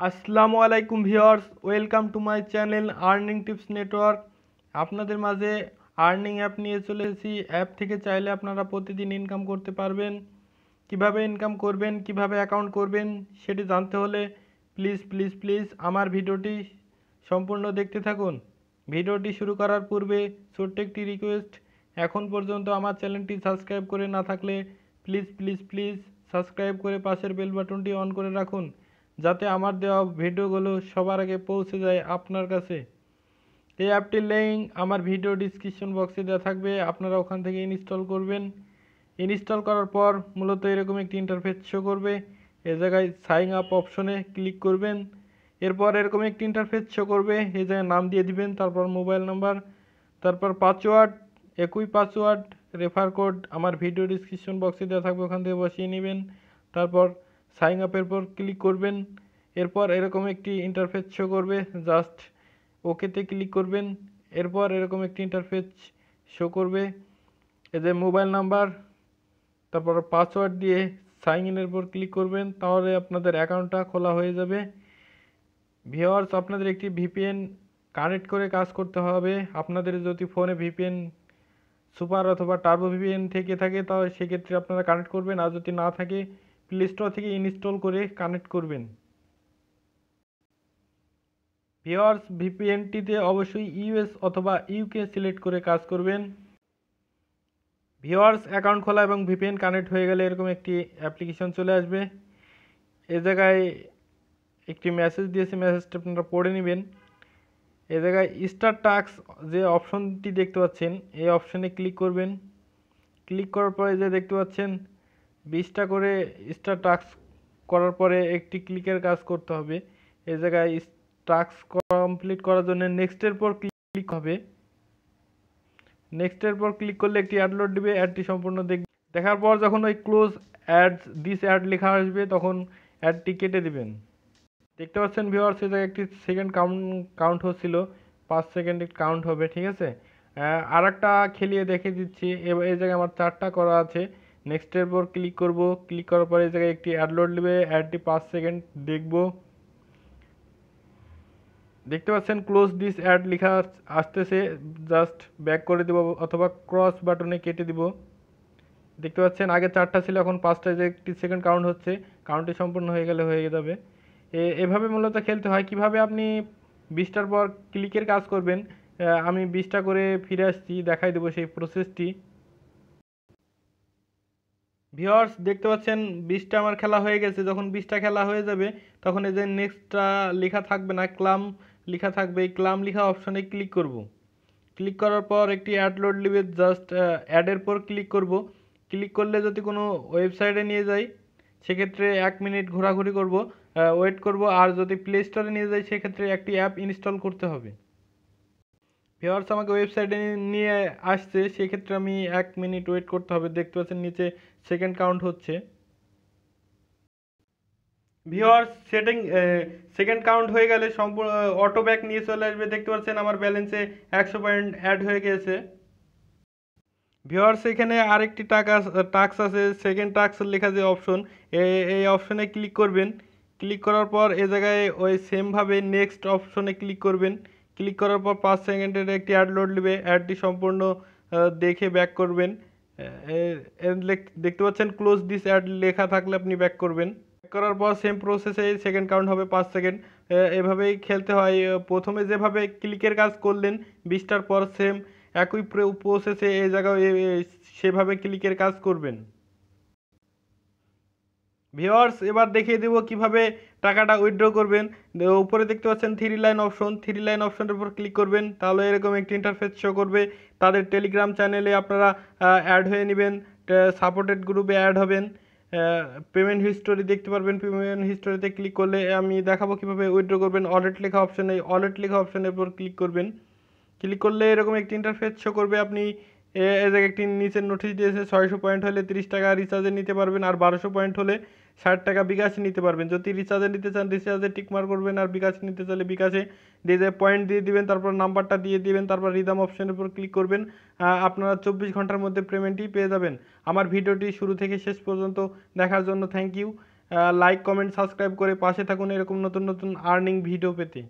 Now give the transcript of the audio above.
আসসালামু আলাইকুম viewers, welcome to my channel earning tips network. আপনাদের মাঝে আর্নিং অ্যাপ নিয়ে চলে এসেছি। অ্যাপ থেকে চাইলে আপনারা প্রতিদিন ইনকাম করতে পারবেন। কিভাবে ইনকাম করবেন, কিভাবে অ্যাকাউন্ট করবেন সেটি জানতে হলে প্লিজ প্লিজ প্লিজ আমার ভিডিওটি সম্পূর্ণ দেখতে থাকুন। ভিডিওটি শুরু করার পূর্বে ছোট্ট একটি রিকোয়েস্ট, এখন পর্যন্ত আমার চ্যানেলটি সাবস্ক্রাইব করে না থাকলে প্লিজ প্লিজ প্লিজ সাবস্ক্রাইব করে পাশের বেল বাটনটি অন করে রাখুন, যাতে আমার দেওয়া ভিডিওগুলো সবার আগে পৌঁছে যায় আপনার কাছে। এই অ্যাপটির লিঙ্ক আমার ভিডিও ডিসক্রিপশন বক্সে দেওয়া থাকবে, আপনারা ওখান থেকে ইনস্টল করবেন। ইনস্টল করার পর মূলত এরকম একটি ইন্টারফেস শো করবে। এ জায়গায় সাইন আপ অপশনে ক্লিক করবেন। এরপর এরকম একটি ইন্টারফেস শো করবে, এই জায়গায় নাম দিয়ে দিবেন, তারপর মোবাইল নাম্বার, তারপর পাসওয়ার্ড, একই পাসওয়ার্ড, রেফার কোড আমার ভিডিও ডিসক্রিপশন বক্সে দেওয়া থাকবে, ওখান থেকে বসিয়ে নেবেন। তারপর সাইন আপের পর ক্লিক করবেন। এরপর এরকম একটি ইন্টারফেস শো করবে, জাস্ট ওকেতে ক্লিক করবেন। এরপর এরকম একটি ইন্টারফেস শো করবে, এই যে মোবাইল নাম্বার, তারপর পাসওয়ার্ড দিয়ে সাইন ইনের উপর ক্লিক করবেন, তাহলে আপনাদের অ্যাকাউন্টটা খোলা হয়ে যাবে। ভিউয়ার্স, আপনাদের একটি ভিপিএন কানেক্ট করে কাজ করতে হবে। আপনাদের যদি ফোনে ভিপিএন সুপার অথবা টার্বো ভিপিএন থেকে থাকে তাহলে সেক্ষেত্রে আপনারা কানেক্ট করবেন, আর যদি না থাকে প্লে স্টোর থেকে ইনস্টল করে কানেক্ট করবেন। ভিউয়ার্স, ভিপিএনটিতে অবশ্যই ইউএস অথবা ইউকে সিলেক্ট করে কাজ করবেন। ভিউয়ার্স, অ্যাকাউন্ট খোলা এবং ভিপিএন কানেক্ট হয়ে গেলে এরকম একটি অ্যাপ্লিকেশন চলে আসবে। এ জায়গায় একটি মেসেজ দিয়েছে, মেসেজটা আপনারা পড়ে নেবেন। এ জায়গায় স্টার টাস্ক যে অপশনটি দেখতে পাচ্ছেন, এই অপশনে ক্লিক করবেন। ক্লিক করার পরে যে দেখতে পাচ্ছেন 20টা করে স্টার টাস্ক করার পরে একটি ক্লিকের কাজ করতে হবে। এই জায়গায় টাস্ক কমপ্লিট করার জন্য নেক্সটের পর ক্লিক হবে। নেক্সটের পর ক্লিক করলে একটি অ্যাড লোড দিবে, অ্যাডটি সম্পূর্ণ দেখার পর যখন ওই ক্লোজ অ্যাডস দিস অ্যাড লেখা আসবে তখন অ্যাডটি কেটে দিবেন। দেখতে পাচ্ছেন ভিউয়ার্স, এই জায়গায় একটি সেকেন্ড কাউন্ট হচ্ছিল, 5 সেকেন্ড কাউন্ট হবে, ঠিক আছে। আর একটা খেলিয়ে দেখে দিচ্ছি। এই জায়গায় আমার 4টা করা আছে। নেক্সটের পর ক্লিক করব। ক্লিক করার পরে এই জায়গায় একটি অ্যাড লোড নেবে, অ্যাডটি 5 সেকেন্ড দেখব। দেখতে পাচ্ছেন ক্লোজ দিস অ্যাড লেখা আসতেছে, জাস্ট ব্যাক করে দেব অথবা ক্রস বাটনে কেটে দিব। দেখতে পাচ্ছেন আগে 4টা ছিল, এখন 5টা, যে একটি সেকেন্ড কাউন্ট হচ্ছে, কাউন্টটি সম্পূর্ণ হয়ে গেলে হয়ে যাবে। এভাবে মূলত খেলতে হয়। কিভাবে আপনি 20টার পর ক্লিকের কাজ করবেন, আমি 20টা করে ফিরে আসছি, দেখাই দেবো সেই প্রসেসটি। ভিউয়ার্স, দেখতে পাচ্ছেন 20টা আমার খেলা হয়ে গেছে। যখন 20টা খেলা হয়ে যাবে তখন এই যে নেক্সটটা লেখা থাকবে না, ক্লাম লেখা থাকবে, এই ক্লাম লেখা অপশনে ক্লিক করব। ক্লিক করার পর একটি অ্যাড লোড নেবে, জাস্ট অ্যাডের পর ক্লিক করব। ক্লিক করলে যদি কোনো ওয়েবসাইটে নিয়ে যাই সেক্ষেত্রে 1 মিনিট ঘোরাঘুরি করব, ওয়েট করব। আর যদি প্লে স্টোরে নিয়ে যাই সেক্ষেত্রে একটি অ্যাপ ইনস্টল করতে হবে। ভিউয়ার্স, আমাকে ওয়েবসাইটে নিয়ে আসছে, সেক্ষেত্রে আমি 1 মিনিট ওয়েট করতে হবে। দেখতে পাচ্ছেন নিচে সেকেন্ড কাউন্ট হচ্ছে। ভিউয়ার্স, সেকেন্ড কাউন্ট হয়ে গেলে সম্পূর্ণ অটো ব্যাক নিয়ে চলে আসবে। দেখতে পাচ্ছেন আমার ব্যালেন্সে 100 পয়েন্ট অ্যাড হয়ে গেছে। ভিউয়ার্স, এখানে আরেকটি টাস্ক আছে, সেকেন্ড টাস্ক লেখা যে অপশন, এই অপশনে ক্লিক করবেন। ক্লিক করার পর এ জায়গায় ওই সেমভাবে নেক্সট অপশনে ক্লিক করবেন। ক্লিক করার পর 5 সেকেন্ডের একটি অ্যাড লোড নেবে, অ্যাডটি সম্পূর্ণ দেখে ব্যাক করবেন। দেখতে পাচ্ছেন ক্লোজ দিস অ্যাড লেখা থাকলে আপনি ব্যাক করবেন। ব্যাক করার পর সেম প্রসেসে সেকেন্ড কাউন্ট হবে 5 সেকেন্ড। এভাবেই খেলতে হয়। প্রথমে যেভাবে ক্লিকের কাজ করলেন 20টার পর সেম একই প্রসেসে এই জায়গায় সেভাবে ক্লিকের কাজ করবেন। ভিউয়ার্স, এবার দেখিয়ে দেব কিভাবে টাকাটা উইথড্র করবেন। উপরে দেখতে পাচ্ছেন 3 লাইন অপশন, 3 লাইন অপশনের উপর ক্লিক করবেন, তাহলে এরকম একটি ইন্টারফেস শো করবে। তাদের টেলিগ্রাম চ্যানেলে আপনারা অ্যাড হয়ে নেবেন, সাপোর্টেড গ্রুপে অ্যাড হবেন। পেমেন্ট হিস্টোরি দেখতে পারবেন, পেমেন্ট হিস্টোরিতে ক্লিক করলে আমি দেখাবো কিভাবে উইথড্র করবেন। ওয়ালেট লেখা অপশনে, ওয়ালেট লেখা অপশনের উপর ক্লিক করবেন। ক্লিক করলে এরকম একটি ইন্টারফেস শো করবে। আপনি এই জায়গায় একটি নিচের নোটিশ দিয়েছে, 600 পয়েন্ট হলে 30 টাকা রিচার্জে নিতে পারবেন, আর 1200 পয়েন্ট হলে 60 টাকা বিকাশে নিতে পারবেন। যদি রিচার্জে নিতে চান রিচার্জে টিকমার করবেন, আর বিকাশে নিতে চাইলে বিকাশে দিয়ে যে পয়েন্ট দিয়ে দিবেন, তারপর নাম্বারটা দিয়ে দিবেন, তারপর রিদাম অপশনের উপর ক্লিক করবেন। আপনারা 24 ঘন্টার মধ্যে পেমেন্টই পেয়ে যাবেন। আমার ভিডিওটি শুরু থেকে শেষ পর্যন্ত দেখার জন্য thank you. Like comment subscribe করে পাশে থাকুন এরকম নতুন নতুন আর্নিং ভিডিও পেতে।